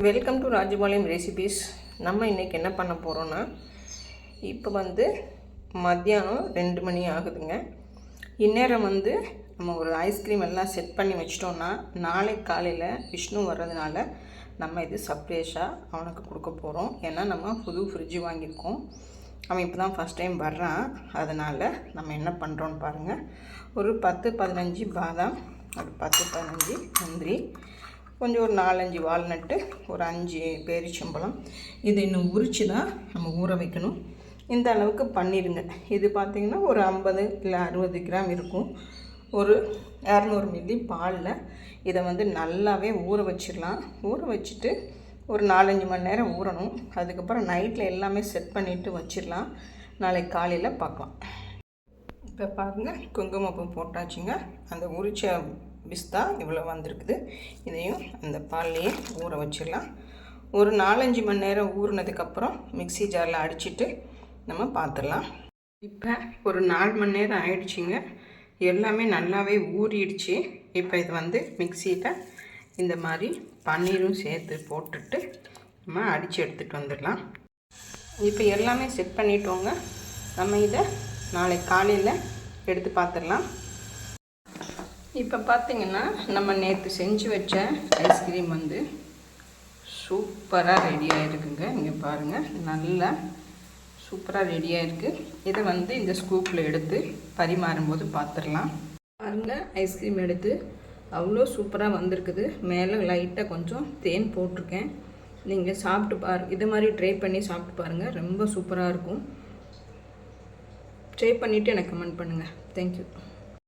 Welcome to Rajapalayam recipes. நம்ம இன்றைக்கி என்ன பண்ண போகிறோன்னா, இப்போ மத்தியானம் 2 மணி ஆகுதுங்க. இந்நேரம் நம்ம ஒரு ஐஸ்கிரீம் எல்லாம் செட் பண்ணி வச்சிட்டோன்னா நாளைக்கு காலையில் விஷ்ணு வர்றதுனால நம்ம இது சர்ப்ரைஸாக அவனுக்கு கொடுக்க போகிறோம். ஏன்னா நம்ம புது ஃப்ரிட்ஜு வாங்கியிருக்கோம். அவன் இப்போ தான் ஃபஸ்ட் டைம் வர்றான். அதனால் நம்ம என்ன பண்ணுறோன்னு பாருங்கள். ஒரு 10-15 பாதாம், ஒரு 10-15 முந்திரி, கொஞ்சம் ஒரு 4-5 வால்நட்டு, ஒரு 5 பேரிச்சம்பழம். இது இன்னும் உரித்து தான் நம்ம ஊற வைக்கணும். இந்த அளவுக்கு பண்ணிடுங்க. இது பார்த்திங்கன்னா ஒரு 50 இல்லை 60 கிராம் இருக்கும். ஒரு 200 மில்லி பாலில் இதை நல்லாவே ஊற வச்சிடலாம். ஊற வச்சுட்டு ஒரு 4-5 மணி நேரம் ஊறணும். அதுக்கப்புறம் நைட்டில் எல்லாமே செட் பண்ணிவிட்டு வச்சிடலாம். நாளைக்கு காலையில் பார்க்கலாம். இப்போ பாருங்கள், குங்குமப்பூ போட்டாச்சுங்க. அந்த உரிச்ச பிஸ்தா இவ்வளோ வந்திருக்குது. இதையும் அந்த பால்லையே ஊற வச்சிடலாம். ஒரு 4-5 மணி நேரம் ஊறினதுக்கப்புறம் மிக்ஸி ஜாரில் அடிச்சுட்டு நம்ம பார்த்துடலாம். இப்போ ஒரு 4 மணி நேரம் ஆயிடுச்சுங்க. எல்லாமே நல்லாவே ஊறிடுச்சு. இப்போ இது மிக்சியில் இந்த மாதிரி பன்னீரும் சேர்த்து போட்டுட்டு நம்ம அடித்து எடுத்துகிட்டு வந்துடலாம். இப்போ எல்லாமே செட் பண்ணிட்டோங்க. நம்ம இதை நாளைக்கு காலையில் எடுத்து பார்த்துடலாம். இப்போ பார்த்திங்கன்னா நம்ம நேற்று செஞ்சு வச்ச ஐஸ்கிரீம் சூப்பராக ரெடியாக இருக்குங்க. இங்கே பாருங்கள், நல்லா சூப்பராக ரெடியாக இருக்குது. இதை இந்த ஸ்கூப்பில் எடுத்து பரிமாறும்போது பார்த்துடலாம். பாருங்கள், ஐஸ்கிரீம் எடுத்து அவ்வளோ சூப்பராக வந்திருக்குது. மேலே லைட்டாக கொஞ்சம் தேன் போட்டிருக்கேன். நீங்கள் சாப்பிட்டு இது மாதிரி ட்ரை பண்ணி சாப்பிட்டு பாருங்கள். ரொம்ப சூப்பராக இருக்கும். ட்ரை பண்ணிவிட்டு எனக்கு கமெண்ட் பண்ணுங்கள். தேங்க்யூ.